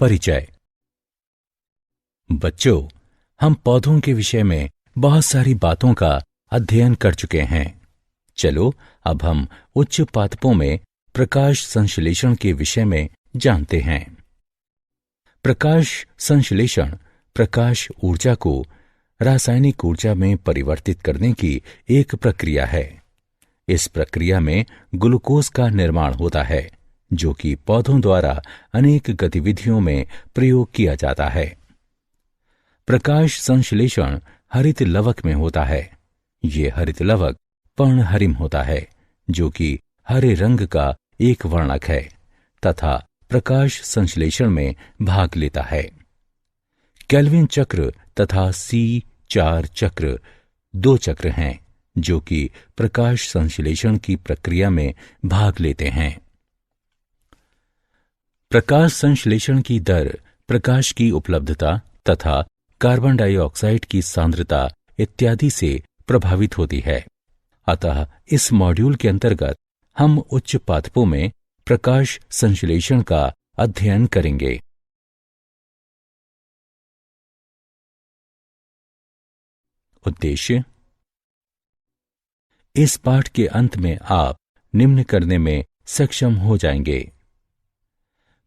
परिचय। बच्चों, हम पौधों के विषय में बहुत सारी बातों का अध्ययन कर चुके हैं। चलो अब हम उच्च पादपों में प्रकाश संश्लेषण के विषय में जानते हैं। प्रकाश संश्लेषण प्रकाश ऊर्जा को रासायनिक ऊर्जा में परिवर्तित करने की एक प्रक्रिया है। इस प्रक्रिया में ग्लूकोज का निर्माण होता है, जो कि पौधों द्वारा अनेक गतिविधियों में प्रयोग किया जाता है। प्रकाश संश्लेषण हरित लवक में होता है। ये हरित लवक पर्णहरिम होता है, जो कि हरे रंग का एक वर्णक है तथा प्रकाश संश्लेषण में भाग लेता है। केल्विन चक्र तथा C4 चक्र दो चक्र हैं जो कि प्रकाश संश्लेषण की प्रक्रिया में भाग लेते हैं। प्रकाश संश्लेषण की दर प्रकाश की उपलब्धता तथा कार्बन डाइऑक्साइड की सांद्रता इत्यादि से प्रभावित होती है। अतः इस मॉड्यूल के अंतर्गत हम उच्च पादपों में प्रकाश संश्लेषण का अध्ययन करेंगे। उद्देश्य: इस पाठ के अंत में आप निम्न करने में सक्षम हो जाएंगे।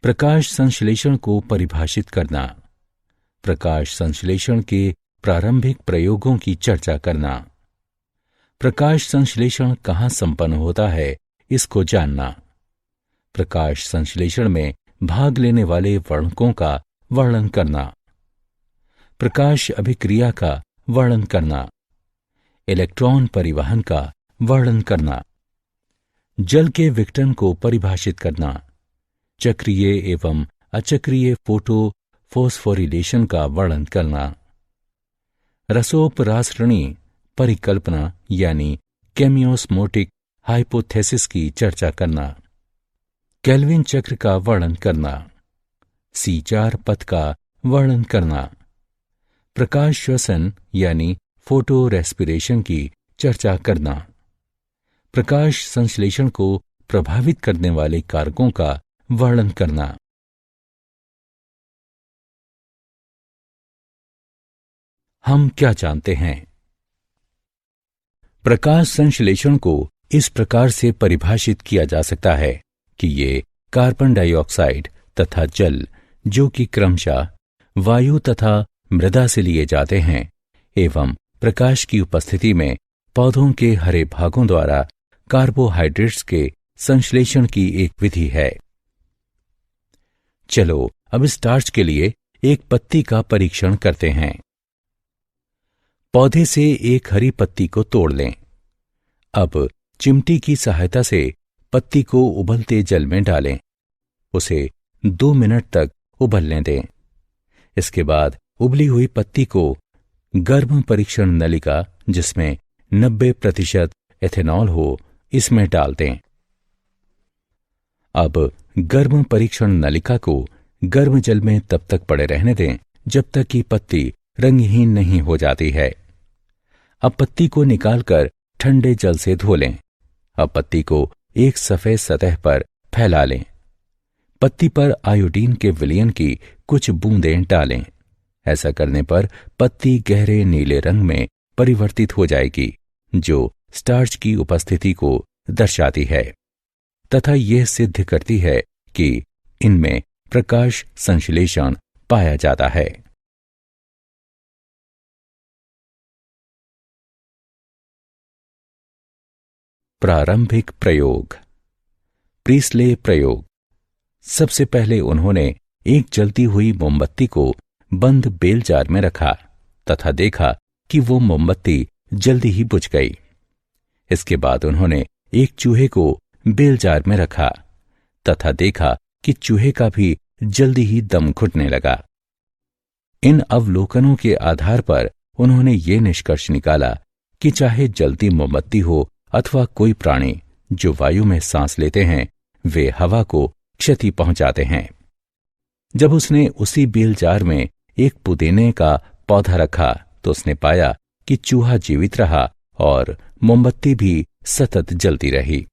प्रकाश संश्लेषण को परिभाषित करना, प्रकाश संश्लेषण के प्रारंभिक प्रयोगों की चर्चा करना, प्रकाश संश्लेषण कहाँ संपन्न होता है इसको जानना, प्रकाश संश्लेषण में भाग लेने वाले वर्णकों का वर्णन करना, प्रकाश अभिक्रिया का वर्णन करना, इलेक्ट्रॉन परिवहन का वर्णन करना, जल के विघटन को परिभाषित करना, चक्रीय एवं अचक्रीय फोटो फोस्फोरिलेशन का वर्णन करना, रसोपरासरणी परिकल्पना यानी केमियोस्मोटिक हाइपोथेसिस की चर्चा करना, केल्विन चक्र का वर्णन करना, C4 पथ का वर्णन करना, प्रकाश श्वसन यानी फोटो रेस्पिरेशन की चर्चा करना, प्रकाश संश्लेषण को प्रभावित करने वाले कारकों का वर्णन करना। हम क्या जानते हैं? प्रकाश संश्लेषण को इस प्रकार से परिभाषित किया जा सकता है कि ये कार्बन डाइऑक्साइड तथा जल, जो कि क्रमशः वायु तथा मृदा से लिए जाते हैं, एवं प्रकाश की उपस्थिति में पौधों के हरे भागों द्वारा कार्बोहाइड्रेट्स के संश्लेषण की एक विधि है। चलो अब स्टार्च के लिए एक पत्ती का परीक्षण करते हैं। पौधे से एक हरी पत्ती को तोड़ लें। अब चिमटी की सहायता से पत्ती को उबलते जल में डालें। उसे 2 मिनट तक उबलने दें। इसके बाद उबली हुई पत्ती को गर्भ परीक्षण नलिका, जिसमें 90% एथेनॉल हो, इसमें डाल दें। अब गर्भ परीक्षण नलिका को गर्म जल में तब तक पड़े रहने दें जब तक कि पत्ती रंगहीन नहीं हो जाती है। अब पत्ती को निकालकर ठंडे जल से धो लें। अब पत्ती को एक सफेद सतह पर फैला लें। पत्ती पर आयोडीन के विलयन की कुछ बूंदें डालें। ऐसा करने पर पत्ती गहरे नीले रंग में परिवर्तित हो जाएगी, जो स्टार्च की उपस्थिति को दर्शाती है तथा यह सिद्ध करती है कि इनमें प्रकाश संश्लेषण पाया जाता है। प्रारंभिक प्रयोग। प्रीस्ले प्रयोग। सबसे पहले उन्होंने एक जलती हुई मोमबत्ती को बंद बेल जार में रखा तथा देखा कि वो मोमबत्ती जल्दी ही बुझ गई। इसके बाद उन्होंने एक चूहे को बेल जार में रखा तथा देखा कि चूहे का भी जल्दी ही दम घुटने लगा। इन अवलोकनों के आधार पर उन्होंने ये निष्कर्ष निकाला कि चाहे जलती मोमबत्ती हो अथवा कोई प्राणी जो वायु में सांस लेते हैं, वे हवा को क्षति पहुंचाते हैं। जब उसने उसी बेल जार में एक पुदीने का पौधा रखा तो उसने पाया कि चूहा जीवित रहा और मोमबत्ती भी सतत जलती रही।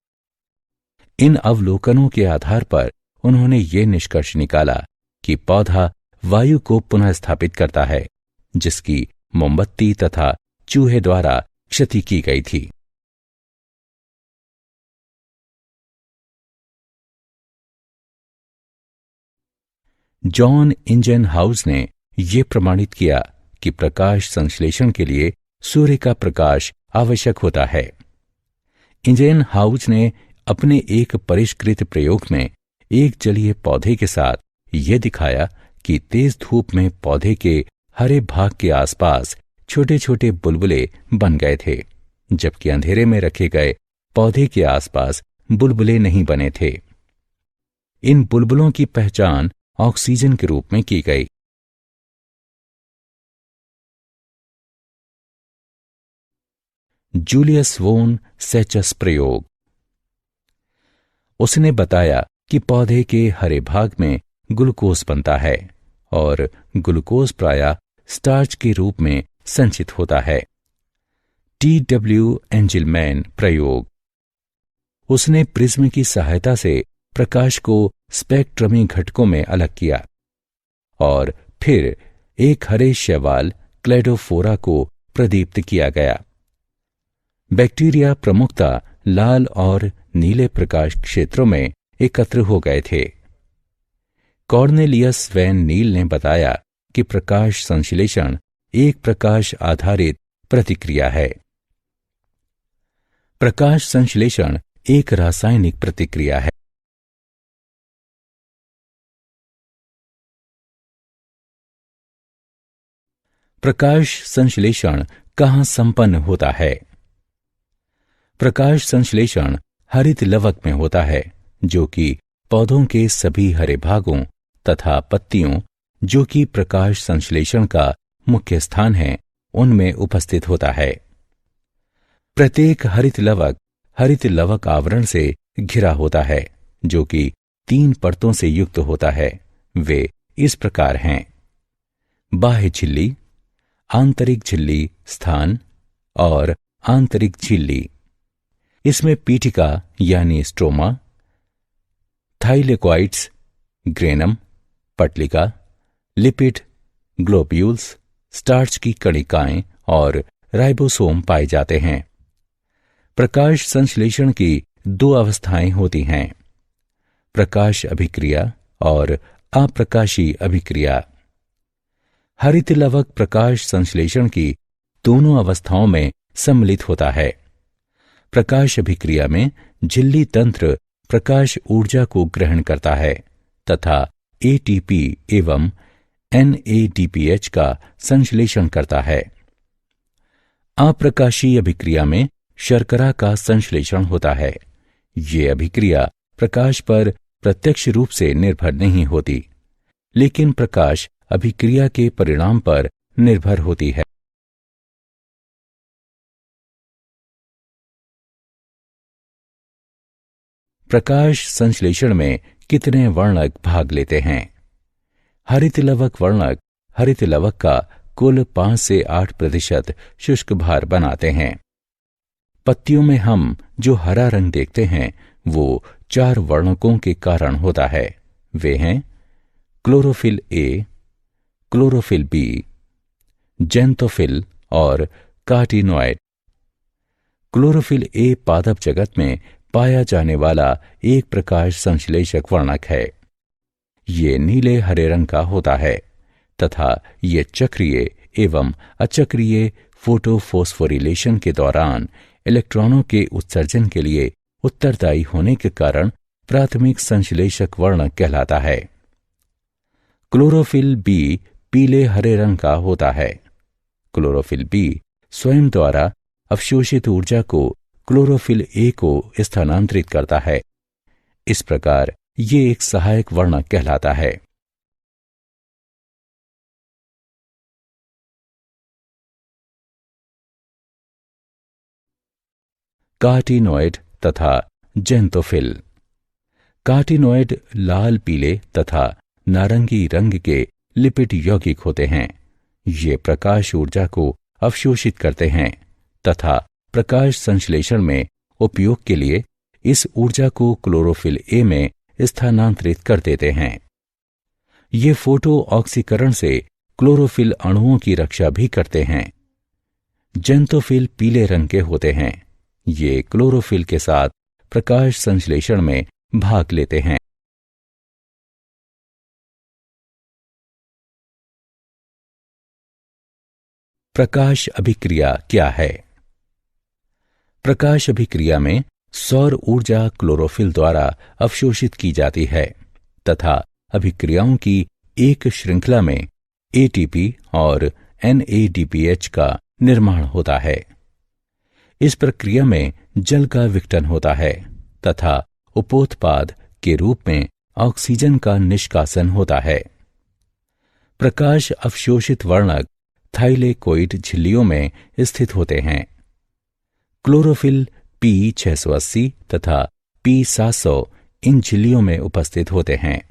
इन अवलोकनों के आधार पर उन्होंने ये निष्कर्ष निकाला कि पौधा वायु को पुनः स्थापित करता है, जिसकी मोमबत्ती तथा चूहे द्वारा क्षति की गई थी। जॉन इंजनहाउस ने यह प्रमाणित किया कि प्रकाश संश्लेषण के लिए सूर्य का प्रकाश आवश्यक होता है। इंजनहाउस ने अपने एक परिष्कृत प्रयोग में एक जलीय पौधे के साथ यह दिखाया कि तेज धूप में पौधे के हरे भाग के आसपास छोटे छोटे बुलबुले बन गए थे, जबकि अंधेरे में रखे गए पौधे के आसपास बुलबुले नहीं बने थे। इन बुलबुलों की पहचान ऑक्सीजन के रूप में की गई। जूलियस वोन सेचस प्रयोग। उसने बताया कि पौधे के हरे भाग में ग्लूकोज बनता है और ग्लूकोज प्रायः स्टार्च के रूप में संचित होता है। T.W. एंजिलमैन प्रयोग। उसने प्रिज्म की सहायता से प्रकाश को स्पेक्ट्रमी घटकों में अलग किया और फिर एक हरे शैवाल क्लेडोफोरा को प्रदीप्त किया गया। बैक्टीरिया प्रमुखतः लाल और नीले प्रकाश क्षेत्रों में एकत्र हो गए थे। कॉर्नेलियस वैन नील ने बताया कि प्रकाश संश्लेषण एक प्रकाश आधारित प्रतिक्रिया है। प्रकाश संश्लेषण एक रासायनिक प्रतिक्रिया है। प्रकाश संश्लेषण कहाँ संपन्न होता है? प्रकाश संश्लेषण हरित लवक में होता है, जो कि पौधों के सभी हरे भागों तथा पत्तियों, जो कि प्रकाश संश्लेषण का मुख्य स्थान है, उनमें उपस्थित होता है। प्रत्येक हरित लवक आवरण से घिरा होता है, जो कि 3 परतों से युक्त होता है। वे इस प्रकार हैं: बाह्य झिल्ली, आंतरिक झिल्ली स्थान और आंतरिक झिल्ली। इसमें पीठिका यानी स्ट्रोमा, थाइलेकोइड्स, ग्रेनम, पटलिका, लिपिड, ग्लोब्यूल्स, स्टार्च की कणिकाएं और राइबोसोम पाए जाते हैं। प्रकाश संश्लेषण की 2 अवस्थाएं होती हैं: प्रकाश अभिक्रिया और अप्रकाशी अभिक्रिया। हरित लवक प्रकाश संश्लेषण की दोनों अवस्थाओं में सम्मिलित होता है। प्रकाश अभिक्रिया में झिल्ली तंत्र प्रकाश ऊर्जा को ग्रहण करता है तथा एटीपी एवं NADPH का संश्लेषण करता है। अप्रकाशीय अभिक्रिया में शर्करा का संश्लेषण होता है। ये अभिक्रिया प्रकाश पर प्रत्यक्ष रूप से निर्भर नहीं होती, लेकिन प्रकाश अभिक्रिया के परिणाम पर निर्भर होती है। प्रकाश संश्लेषण में कितने वर्णक भाग लेते हैं? हरित लवक वर्णक हरित लवक का कुल 5 से 8% शुष्क भार बनाते हैं। पत्तियों में हम जो हरा रंग देखते हैं वो 4 वर्णकों के कारण होता है। वे हैं chlorophyll A, chlorophyll B, xanthophyll और कार्टिनोइड। क्लोरोफिल ए पादप जगत में पाया जाने वाला एक प्रकाश संश्लेषक वर्णक है। ये नीले हरे रंग का होता है तथा ये चक्रीय एवं अचक्रीय फोटोफोस्फोरिलेशन के दौरान इलेक्ट्रॉनों के उत्सर्जन के लिए उत्तरदायी होने के कारण प्राथमिक संश्लेषक वर्णक कहलाता है। क्लोरोफिल बी पीले हरे रंग का होता है। क्लोरोफिल बी स्वयं द्वारा अवशोषित ऊर्जा को क्लोरोफिल ए को स्थानांतरित करता है। इस प्रकार ये एक सहायक वर्णक कहलाता है। कार्टिनोइड तथा जेंथोफिल। कार्टिनोइड लाल पीले तथा नारंगी रंग के लिपिड यौगिक होते हैं। ये प्रकाश ऊर्जा को अवशोषित करते हैं तथा प्रकाश संश्लेषण में उपयोग के लिए इस ऊर्जा को क्लोरोफिल ए में स्थानांतरित कर देते हैं। ये फोटो ऑक्सीकरण से क्लोरोफिल अणुओं की रक्षा भी करते हैं। जेंथोफिल पीले रंग के होते हैं। ये क्लोरोफिल के साथ प्रकाश संश्लेषण में भाग लेते हैं। प्रकाश अभिक्रिया क्या है? प्रकाश अभिक्रिया में सौर ऊर्जा क्लोरोफिल द्वारा अवशोषित की जाती है तथा अभिक्रियाओं की एक श्रृंखला में एटीपी और NADPH का निर्माण होता है। इस प्रक्रिया में जल का विघटन होता है तथा उपोत्पाद के रूप में ऑक्सीजन का निष्कासन होता है। प्रकाश अवशोषित वर्णक थाइलेकोइड झिल्लियों में स्थित होते हैं। क्लोरोफिल P680 तथा P700 इन झिल्लियों में उपस्थित होते हैं।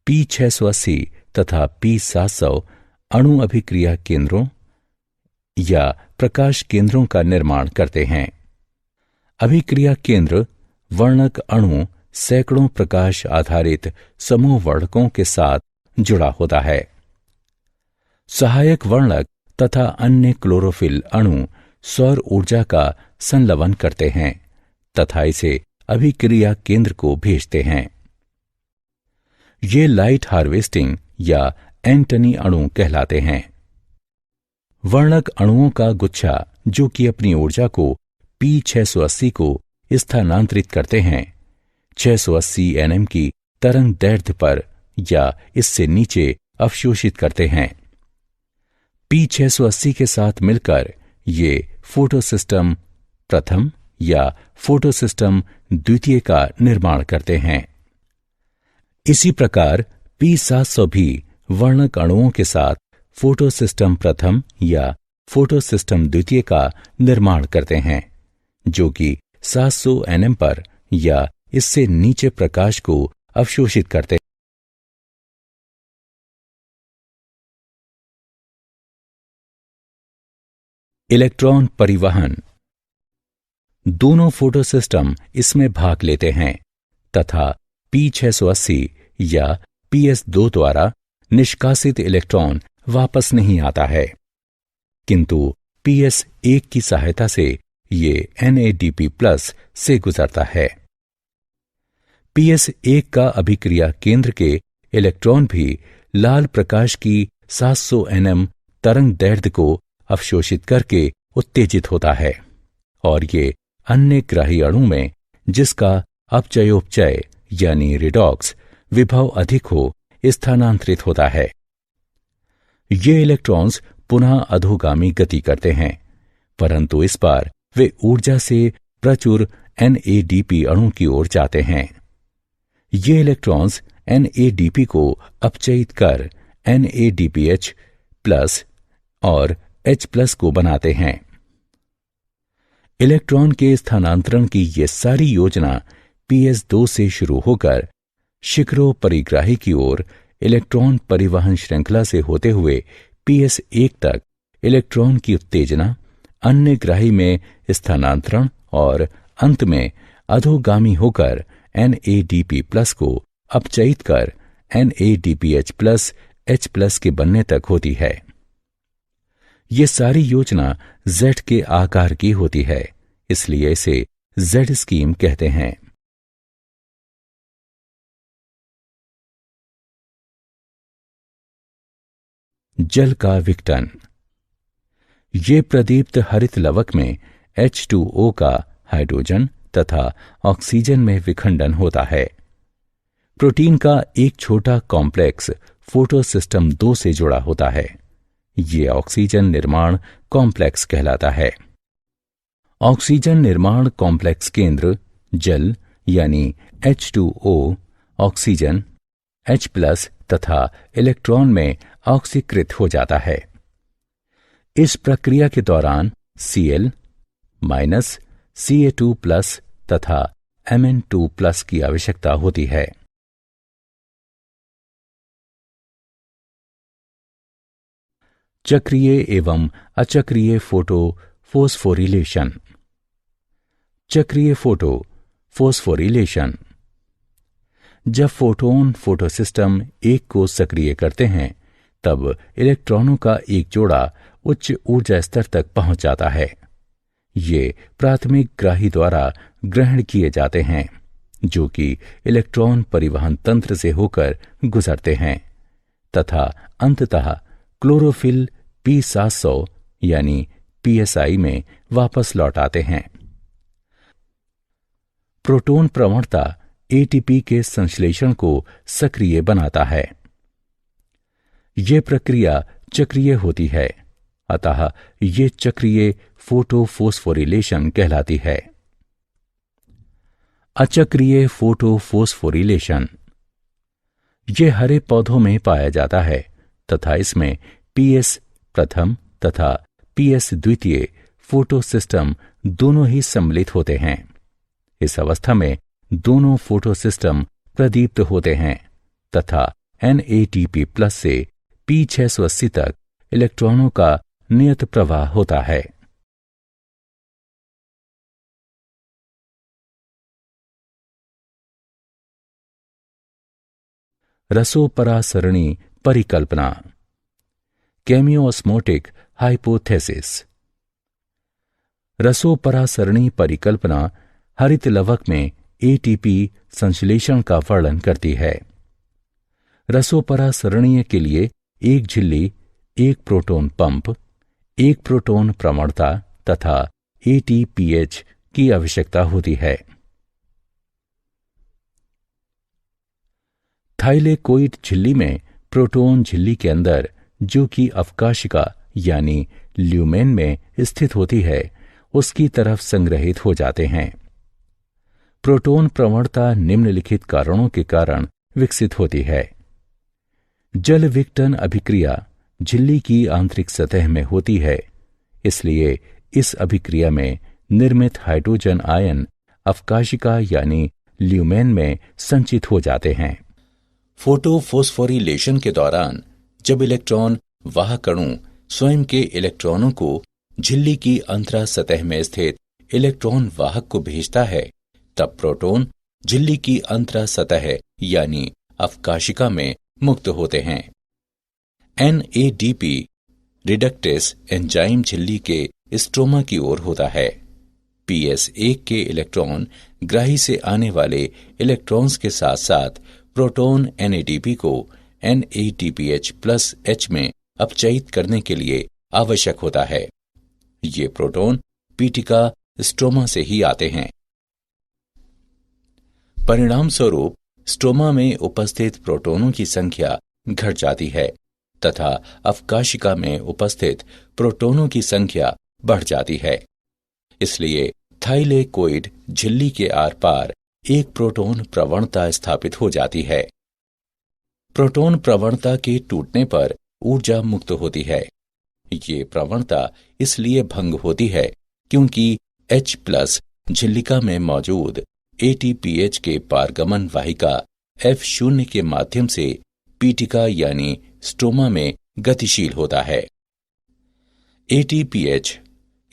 P680 तथा P700 अणु अभिक्रिया केंद्रों या प्रकाश केंद्रों का निर्माण करते हैं। अभिक्रिया केंद्र वर्णक अणु सैकड़ों प्रकाश आधारित समूह वर्णकों के साथ जुड़ा होता है। सहायक वर्णक तथा अन्य क्लोरोफिल अणु सौर ऊर्जा का संलवन करते हैं तथा इसे अभिक्रिया केंद्र को भेजते हैं। ये लाइट हार्वेस्टिंग या एंटनी अणु कहलाते हैं। वर्णक अणुओं का गुच्छा जो कि अपनी ऊर्जा को P680 को स्थानांतरित करते हैं 680 nm की तरंग दैर्ध्य पर या इससे नीचे अवशोषित करते हैं। P680 के साथ मिलकर ये फोटोसिस्टम प्रथम या फोटोसिस्टम द्वितीय का निर्माण करते हैं। इसी प्रकार P700 भी वर्णक अणुओं के साथ फोटोसिस्टम प्रथम या फोटोसिस्टम द्वितीय का निर्माण करते हैं जो कि 700 nm पर या इससे नीचे प्रकाश को अवशोषित करते हैं। इलेक्ट्रॉन परिवहन। दोनों फोटोसिस्टम इसमें भाग लेते हैं तथा P680 या PS2 द्वारा निष्कासित इलेक्ट्रॉन वापस नहीं आता है, किंतु PS1 की सहायता से ये NADP+ से गुजरता है। PS1 का अभिक्रिया केंद्र के इलेक्ट्रॉन भी लाल प्रकाश की 700 nm तरंग दैर्ध्य को अवशोषित करके उत्तेजित होता है और ये अन्य ग्राही अणु में जिसका अपचयोपचय यानी रिडॉक्स विभव अधिक हो स्थानांतरित होता है। ये इलेक्ट्रॉन्स पुनः अधोगामी गति करते हैं, परंतु इस बार वे ऊर्जा से प्रचुर NADP अणु की ओर जाते हैं। ये इलेक्ट्रॉन्स NADP को अपचयित कर NADPH+ और H+ को बनाते हैं। इलेक्ट्रॉन के स्थानांतरण की ये सारी योजना PS2 से शुरू होकर शिखरो परिग्राही की ओर इलेक्ट्रॉन परिवहन श्रृंखला से होते हुए PS1 तक इलेक्ट्रॉन की उत्तेजना, अन्य ग्राही में स्थानांतरण और अंत में अधोगामी होकर NADP+ को अपचयित कर NADPH+ H+ के बनने तक होती है। ये सारी योजना Z के आकार की होती है, इसलिए इसे Z स्कीम कहते हैं। जल का विघटन। ये प्रदीप्त हरित लवक में H2O का हाइड्रोजन तथा ऑक्सीजन में विखंडन होता है। प्रोटीन का एक छोटा कॉम्प्लेक्स फोटोसिस्टम 2 से जुड़ा होता है। ये ऑक्सीजन निर्माण कॉम्प्लेक्स कहलाता है। ऑक्सीजन निर्माण कॉम्प्लेक्स केंद्र जल यानी H2O, ऑक्सीजन, H+ तथा इलेक्ट्रॉन में ऑक्सीकृत हो जाता है। इस प्रक्रिया के दौरान Cl- Ca2+ तथा Mn2+ की आवश्यकता होती है। चक्रीय एवं अचक्रीय फोटो फोस्फोरिलेशन। चक्रीय फोटो फोस्फोरिलेशन। जब फोटोन फोटोसिस्टम एक को सक्रिय करते हैं तब इलेक्ट्रॉनों का एक जोड़ा उच्च ऊर्जा स्तर तक पहुंच जाता है। ये प्राथमिक ग्राही द्वारा ग्रहण किए जाते हैं, जो कि इलेक्ट्रॉन परिवहन तंत्र से होकर गुजरते हैं तथा अंततः क्लोरोफिल P700 यानी PSI में वापस लौट आते हैं। प्रोटॉन प्रवणता एटीपी के संश्लेषण को सक्रिय बनाता है। यह प्रक्रिया चक्रीय होती है, अतः यह चक्रीय फोटोफोस्फोरिलेशन कहलाती है। अचक्रीय फोटोफोस्फोरिलेशन यह हरे पौधों में पाया जाता है तथा इसमें PS प्रथम तथा PS द्वितीय फोटोसिस्टम दोनों ही सम्मिलित होते हैं। इस अवस्था में दोनों फोटोसिस्टम प्रदीप्त होते हैं तथा NADP+ से P680 तक इलेक्ट्रॉनों का नियत प्रवाह होता है। रसोपरासरणी परिकल्पना, केमियोस्मोटिक हाइपोथेसिस। रसोपरासरणी परिकल्पना हरित लवक में एटीपी संश्लेषण का वर्णन करती है। रसोपरासरणीय के लिए एक झिल्ली, एक प्रोटॉन पंप, एक प्रोटॉन प्रवणता तथा ATPH की आवश्यकता होती है। थाइलेकोइड झिल्ली में प्रोटॉन झिल्ली के अंदर, जो कि अवकाशिका यानी ल्यूमेन में स्थित होती है, उसकी तरफ संग्रहित हो जाते हैं। प्रोटॉन प्रवणता निम्नलिखित कारणों के कारण विकसित होती है। जल विघटन अभिक्रिया झिल्ली की आंतरिक सतह में होती है, इसलिए इस अभिक्रिया में निर्मित हाइड्रोजन आयन अवकाशिका यानी ल्यूमेन में संचित हो जाते हैं। फोटोफोस्फोरिलेशन के दौरान जब इलेक्ट्रॉन वाहक अणु स्वयं के इलेक्ट्रॉनों को झिल्ली की अंतरा सतह में स्थित इलेक्ट्रॉन वाहक को भेजता है, तब प्रोटॉन झिल्ली की अंतरा सतह यानी अवकाशिका में मुक्त होते हैं। NADP रिडक्टेस एंजाइम झिल्ली के स्ट्रोमा की ओर होता है। PS1 के इलेक्ट्रॉन ग्राही से आने वाले इलेक्ट्रॉन्स के साथ साथ प्रोटॉन NADP को NADPH+ में अपचयित करने के लिए आवश्यक होता है। ये प्रोटॉन पीटिका स्ट्रोमा से ही आते हैं। परिणाम स्वरूप स्ट्रोमा में उपस्थित प्रोटॉनों की संख्या घट जाती है तथा अवकाशिका में उपस्थित प्रोटॉनों की संख्या बढ़ जाती है। इसलिए थाइलेकोइड झिल्ली के आर पार एक प्रोटॉन प्रवणता स्थापित हो जाती है। प्रोटॉन प्रवणता के टूटने पर ऊर्जा मुक्त होती है। ये प्रवणता इसलिए भंग होती है क्योंकि H+ झिल्लिका में मौजूद ATPH के पारगमन वाहिका F0 के माध्यम से पीटिका यानी स्ट्रोमा में गतिशील होता है। ATPH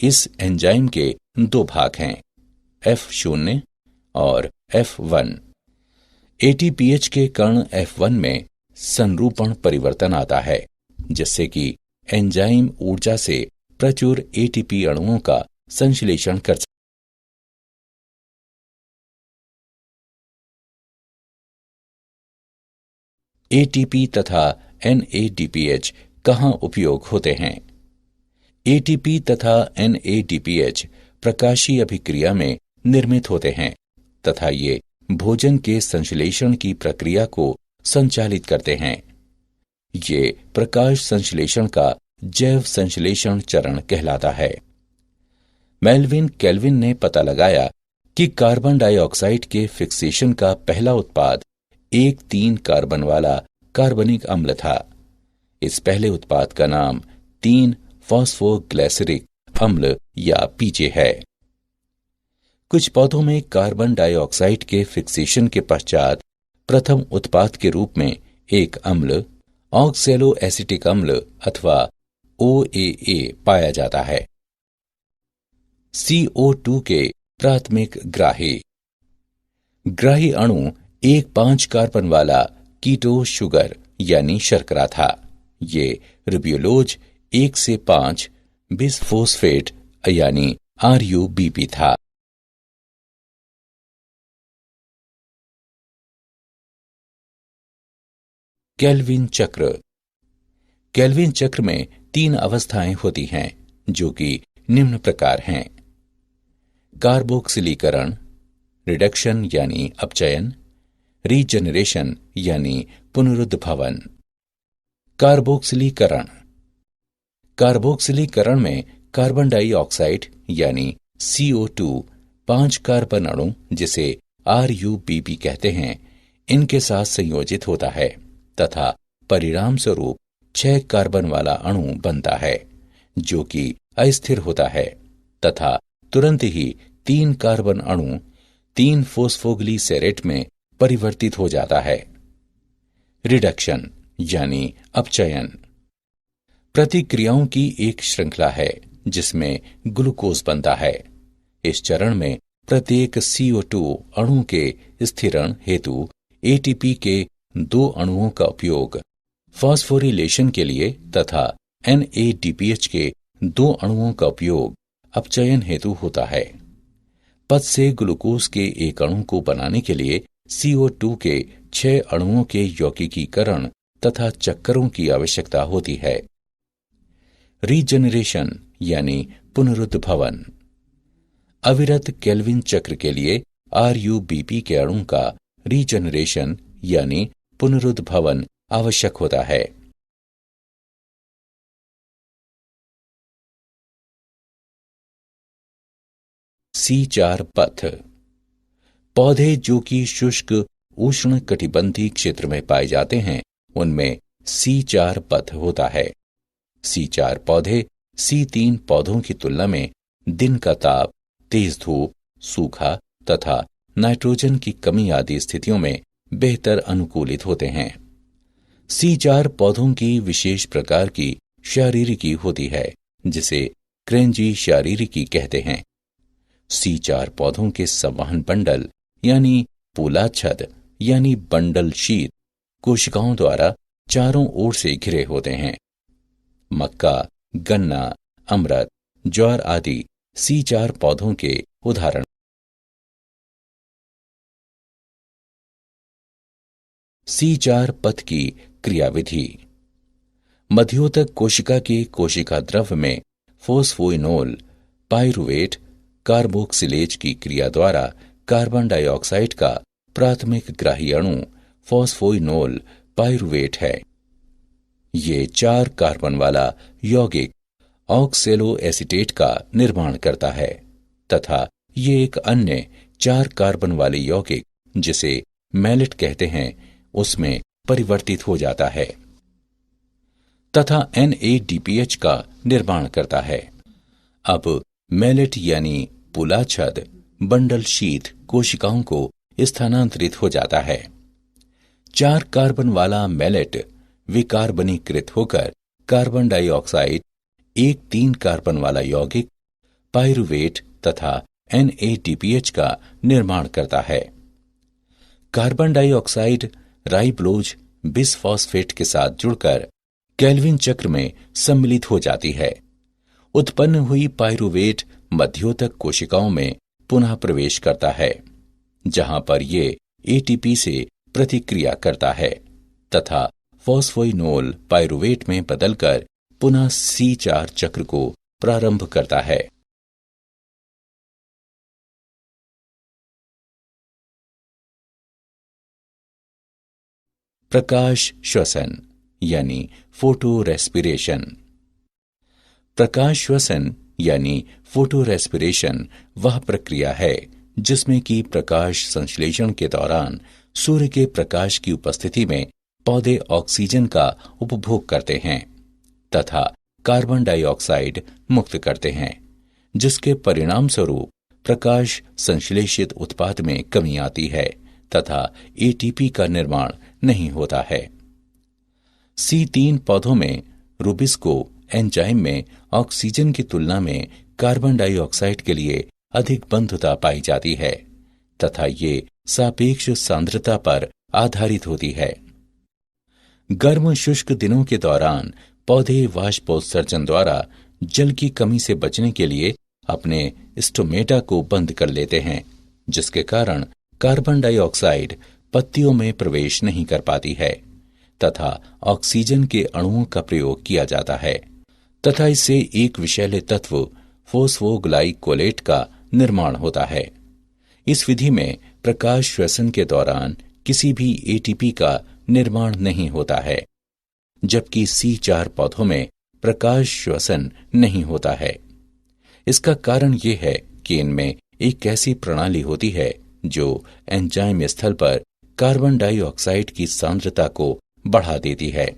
इस एंजाइम के दो भाग हैं, F0 और F1। ATPH के कण F1 में संरूपण परिवर्तन आता है, जिससे कि एंजाइम ऊर्जा से प्रचुर ATP अणुओं का संश्लेषण कर सकता है। ATP तथा NADPH कहाँ उपयोग होते हैं? ATP तथा NADPH प्रकाशीय अभिक्रिया में निर्मित होते हैं तथा ये भोजन के संश्लेषण की प्रक्रिया को संचालित करते हैं। ये प्रकाश संश्लेषण का जैव संश्लेषण चरण कहलाता है। मेल्विन केल्विन ने पता लगाया कि कार्बन डाइऑक्साइड के फिक्सेशन का पहला उत्पाद एक 3 कार्बन वाला कार्बनिक अम्ल था। इस पहले उत्पाद का नाम 3 फॉस्फोग्लिसरिक अम्ल या PJ है। कुछ पौधों में कार्बन डाइऑक्साइड के फिक्सेशन के पश्चात प्रथम उत्पाद के रूप में एक अम्ल ऑक्सैलोएसिटिक अम्ल अथवा OAA पाया जाता है। CO2 के प्राथमिक ग्राही अणु एक 5 कार्बन वाला कीटो शुगर यानी शर्करा था। ये रिब्यूलोज 1 से 5 बिसफोस्फेट यानी RUBP था। केल्विन चक्र। केल्विन चक्र में 3 अवस्थाएं होती हैं जो कि निम्न प्रकार हैं: कार्बोक्सिलीकरण, रिडक्शन यानी अपचयन, रीजनरेशन यानी पुनरुद्भवन। कार्बोक्सिलीकरण। कार्बोक्सिलीकरण में कार्बन डाइऑक्साइड यानी CO2 5 कार्बन अणु जिसे RUBP कहते हैं, इनके साथ संयोजित होता है तथा परिणाम स्वरूप 6 कार्बन वाला अणु बनता है जो कि अस्थिर होता है तथा तुरंत ही 3 कार्बन अणु 3 फॉस्फोग्लिसरेट में परिवर्तित हो जाता है। रिडक्शन यानी अपचयन प्रतिक्रियाओं की एक श्रृंखला है जिसमें ग्लूकोज बनता है। इस चरण में प्रत्येक CO2 अणु के स्थिरण हेतु ATP के 2 अणुओं का उपयोग फॉस्फोरिलेशन के लिए तथा NADPH के 2 अणुओं का उपयोग अपचयन हेतु होता है। पद से ग्लूकोज के एक अणु को बनाने के लिए CO2 के 6 अणुओं के यौगिकीकरण तथा चक्करों की आवश्यकता होती है। रीजनरेशन यानी पुनरुद्भवन। अविरत केल्विन चक्र के लिए RUBP के अणु का रीजनरेशन यानी पुनरुद्भवन आवश्यक होता है। C4 पथ। पौधे जो कि शुष्क उष्ण कटिबंधीय क्षेत्र में पाए जाते हैं उनमें C4 पथ होता है। C4 पौधे C3 पौधों की तुलना में दिन का ताप, तेज धूप, सूखा तथा नाइट्रोजन की कमी आदि स्थितियों में बेहतर अनुकूलित होते हैं। C4 पौधों की विशेष प्रकार की शारीरिकी होती है जिसे क्रेंजी शारीरिकी कहते हैं। C4 पौधों के संवहन बंडल यानी पोलाच्छद यानी बंडल शीत कोशिकाओं द्वारा चारों ओर से घिरे होते हैं। मक्का, गन्ना, अमृत, ज्वार आदि C4 पौधों के उदाहरण। C4 पथ की क्रियाविधि। मध्योतक कोशिका के कोशिका द्रव्य में फोस्फोइनोल पाइरुवेट कार्बोक्सिलेज की क्रिया द्वारा कार्बन डाइऑक्साइड का प्राथमिक ग्राही अणु फोस्फोइनोल पाइरुवेट है। ये 4 कार्बन वाला यौगिक ऑक्सेलो एसीटेट का निर्माण करता है तथा ये एक अन्य 4 कार्बन वाले यौगिक जिसे मैलेट कहते हैं उसमें परिवर्तित हो जाता है तथा NADPH का निर्माण करता है। अब मैलेट यानी पोलाच्छद बंडल शीत कोशिकाओं को स्थानांतरित हो जाता है। 4 कार्बन वाला मैलेट विकार्बनीकृत होकर कार्बन डाइऑक्साइड, एक 3 कार्बन वाला यौगिक पाइरुवेट तथा NADPH का निर्माण करता है। कार्बन डाइऑक्साइड राइब्लोज बिसफॉस्फेट के साथ जुड़कर केल्विन चक्र में सम्मिलित हो जाती है। उत्पन्न हुई पाइरुवेट मध्योतक कोशिकाओं में पुनः प्रवेश करता है जहां पर ये ATP से प्रतिक्रिया करता है तथा फॉस्फोइनोल पाइरुवेट में बदलकर पुनः C4 चक्र को प्रारंभ करता है। प्रकाश श्वसन यानी फोटो रेस्पिरेशन। प्रकाश श्वसन यानी फोटो रेस्पिरेशन वह प्रक्रिया है जिसमें कि प्रकाश संश्लेषण के दौरान सूर्य के प्रकाश की उपस्थिति में पौधे ऑक्सीजन का उपभोग करते हैं तथा कार्बन डाइऑक्साइड मुक्त करते हैं, जिसके परिणाम स्वरूप प्रकाश संश्लेषित उत्पाद में कमी आती है तथा ATP का निर्माण नहीं होता है। C3 पौधों में रूबिस्को एंजाइम में ऑक्सीजन की तुलना में कार्बन डाइऑक्साइड के लिए अधिक बंधुता पाई जाती है तथा ये सापेक्ष सांद्रता पर आधारित होती है। गर्म शुष्क दिनों के दौरान पौधे वाष्पोत्सर्जन द्वारा जल की कमी से बचने के लिए अपने स्टोमेटा को बंद कर लेते हैं, जिसके कारण कार्बन डाइऑक्साइड पत्तियों में प्रवेश नहीं कर पाती है तथा ऑक्सीजन के अणुओं का प्रयोग किया जाता है तथा इससे एक विषैले तत्व फोस्फोग्लाइकोलेट का निर्माण होता है। इस विधि में प्रकाश श्वसन के दौरान किसी भी एटीपी का निर्माण नहीं होता है, जबकि C4 पौधों में प्रकाश श्वसन नहीं होता है। इसका कारण यह है कि इनमें एक ऐसी प्रणाली होती है जो एंजाइम स्थल पर कार्बन डाइऑक्साइड की सांद्रता को बढ़ा देती है।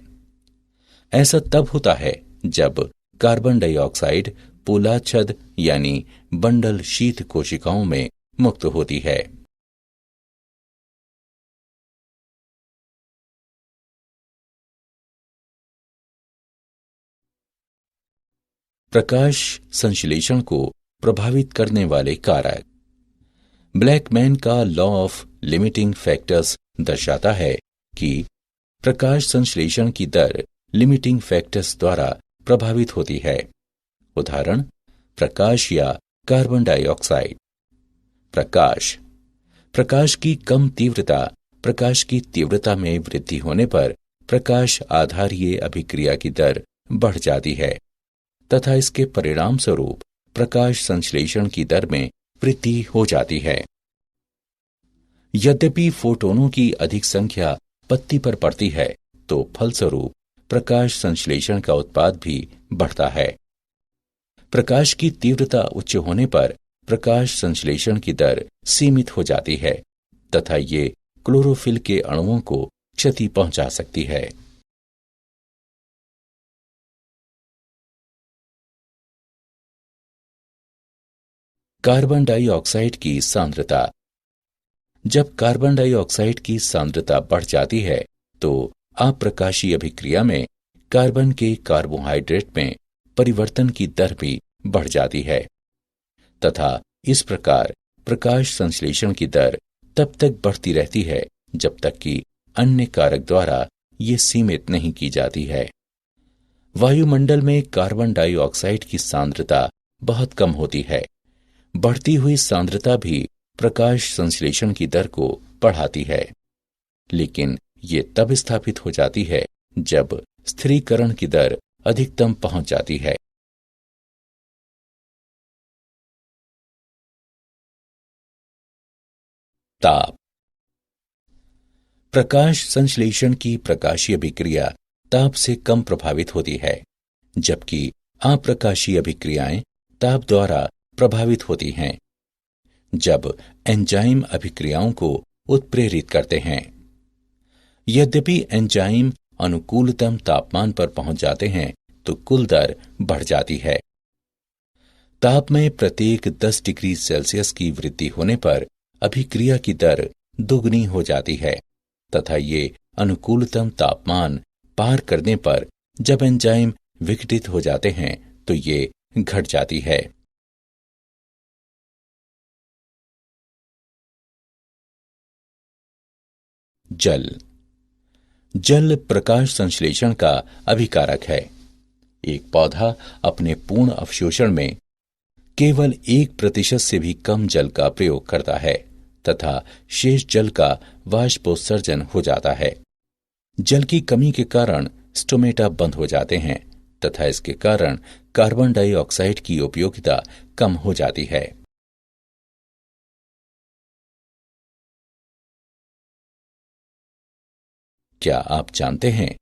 ऐसा तब होता है जब कार्बन डाइऑक्साइड पोलाच्छद यानी बंडल शीत कोशिकाओं में मुक्त होती है। प्रकाश संश्लेषण को प्रभावित करने वाले कारक। ब्लैकमैन का लॉ ऑफ लिमिटिंग फैक्टर्स दर्शाता है कि प्रकाश संश्लेषण की दर लिमिटिंग फैक्टर्स द्वारा प्रभावित होती है। उदाहरण, प्रकाश या कार्बन डाइऑक्साइड। प्रकाश प्रकाश की कम तीव्रता प्रकाश की तीव्रता में वृद्धि होने पर प्रकाश आधारीय अभिक्रिया की दर बढ़ जाती है तथा इसके परिणाम स्वरूप प्रकाश संश्लेषण की दर में वृद्धि हो जाती है। यद्यपि फोटोनों की अधिक संख्या पत्ती पर पड़ती है तो फलस्वरूप प्रकाश संश्लेषण का उत्पाद भी बढ़ता है। प्रकाश की तीव्रता उच्च होने पर प्रकाश संश्लेषण की दर सीमित हो जाती है तथा ये क्लोरोफिल के अणुओं को क्षति पहुंचा सकती है। कार्बन डाइऑक्साइड की सांद्रता। जब कार्बन डाइऑक्साइड की सांद्रता बढ़ जाती है तो अप्रकाशीय अभिक्रिया में कार्बन के कार्बोहाइड्रेट में परिवर्तन की दर भी बढ़ जाती है तथा इस प्रकार प्रकाश संश्लेषण की दर तब तक बढ़ती रहती है जब तक कि अन्य कारक द्वारा ये सीमित नहीं की जाती है। वायुमंडल में कार्बन डाइऑक्साइड की सांद्रता बहुत कम होती है। बढ़ती हुई सांद्रता भी प्रकाश संश्लेषण की दर को बढ़ाती है, लेकिन ये तब स्थापित हो जाती है जब स्थिरीकरण की दर अधिकतम पहुंच जाती है। ताप। प्रकाश संश्लेषण की प्रकाशीय अभिक्रिया ताप से कम प्रभावित होती है, जबकि अप्रकाशीय अभिक्रियाएं ताप द्वारा प्रभावित होती हैं। जब एंजाइम अभिक्रियाओं को उत्प्रेरित करते हैं, यद्यपि एंजाइम अनुकूलतम तापमान पर पहुंच जाते हैं तो कुल दर बढ़ जाती है। ताप में प्रत्येक 10 डिग्री सेल्सियस की वृद्धि होने पर अभिक्रिया की दर दोगुनी हो जाती है तथा ये अनुकूलतम तापमान पार करने पर जब एंजाइम विघटित हो जाते हैं तो ये घट जाती है। जल प्रकाश संश्लेषण का अभिकारक है। एक पौधा अपने पूर्ण अवशोषण में केवल 1% से भी कम जल का प्रयोग करता है तथा शेष जल का वाष्पोत्सर्जन हो जाता है। जल की कमी के कारण स्टोमेटा बंद हो जाते हैं तथा इसके कारण कार्बन डाइऑक्साइड की उपयोगिता कम हो जाती है। क्या आप जानते हैं,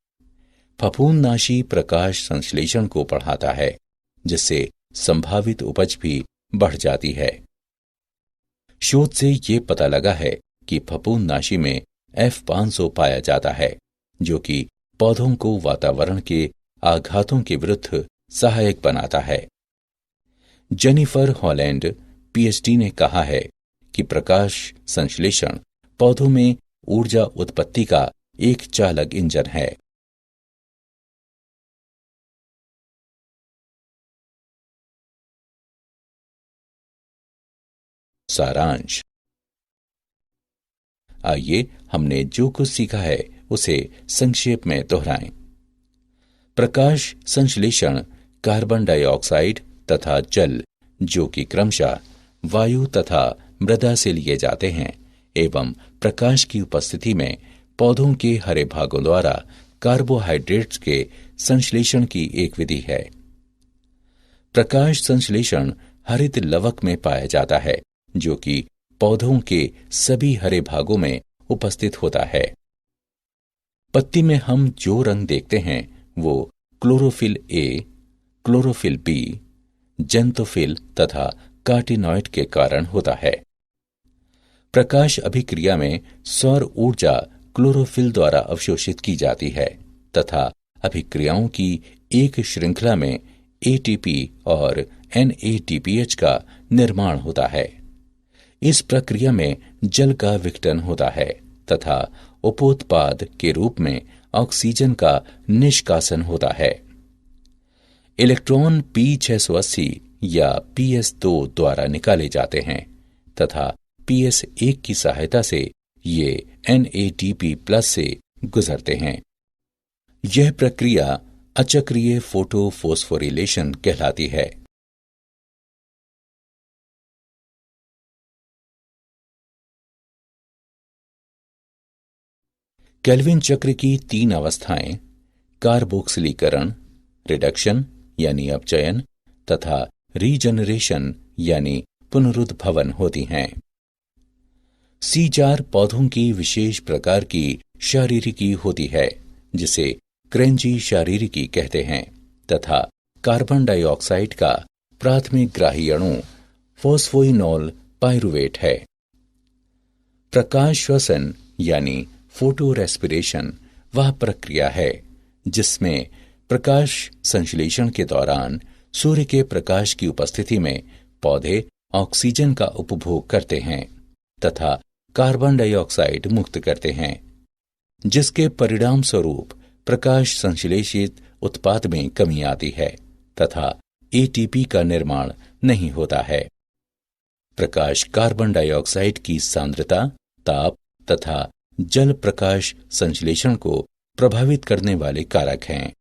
फफूंदनाशी प्रकाश संश्लेषण को बढ़ाता है, जिससे संभावित उपज भी बढ़ जाती है। शोध से ये पता लगा है कि फफूंदनाशी में F500 पाया जाता है, जो कि पौधों को वातावरण के आघातों के विरुद्ध सहायक बनाता है। जेनिफर हॉलैंड PhD ने कहा है कि प्रकाश संश्लेषण पौधों में ऊर्जा उत्पत्ति का एक चालक इंजन है। सारांश। आइए हमने जो कुछ सीखा है उसे संक्षेप में दोहराएं। प्रकाश संश्लेषण कार्बन डाइऑक्साइड तथा जल, जो कि क्रमशः वायु तथा मृदा से लिए जाते हैं, एवं प्रकाश की उपस्थिति में पौधों के हरे भागों द्वारा कार्बोहाइड्रेट्स के संश्लेषण की एक विधि है। प्रकाश संश्लेषण हरित लवक में पाया जाता है, जो कि पौधों के सभी हरे भागों में उपस्थित होता है। पत्ती में हम जो रंग देखते हैं वो chlorophyll A, chlorophyll B, xanthophyll तथा कार्टिनॉइड के कारण होता है। प्रकाश अभिक्रिया में सौर ऊर्जा क्लोरोफिल द्वारा अवशोषित की जाती है तथा अभिक्रियाओं की एक श्रृंखला में एटीपी और NADPH का निर्माण होता है। इस प्रक्रिया में जल का विघटन होता है तथा उपोत्पाद के रूप में ऑक्सीजन का निष्कासन होता है। इलेक्ट्रॉन P680 या PS2 द्वारा निकाले जाते हैं तथा PS1 की सहायता से ये NADP+ से गुजरते हैं। यह प्रक्रिया अचक्रीय फोटोफोस्फोरिलेशन कहलाती है। केल्विन चक्र की 3 अवस्थाएं कार्बोक्सिलीकरण, रिडक्शन यानी अपचयन तथा रीजनरेशन यानी पुनरुद्भवन होती हैं। C4 पौधों की विशेष प्रकार की शारीरिकी होती है, जिसे क्रेंजी शारीरिकी कहते हैं तथा कार्बन डाइऑक्साइड का प्राथमिक ग्राही अणु फोस्फोइनोल पाइरुवेट है। प्रकाश श्वसन यानी फोटो रेस्पिरेशन वह प्रक्रिया है जिसमें प्रकाश संश्लेषण के दौरान सूर्य के प्रकाश की उपस्थिति में पौधे ऑक्सीजन का उपभोग करते हैं तथा कार्बन डाइऑक्साइड मुक्त करते हैं, जिसके परिणाम स्वरूप प्रकाश संश्लेषित उत्पाद में कमी आती है तथा ATP का निर्माण नहीं होता है। प्रकाश कार्बन डाइऑक्साइड की सांद्रता, ताप तथा जल प्रकाश संश्लेषण को प्रभावित करने वाले कारक हैं।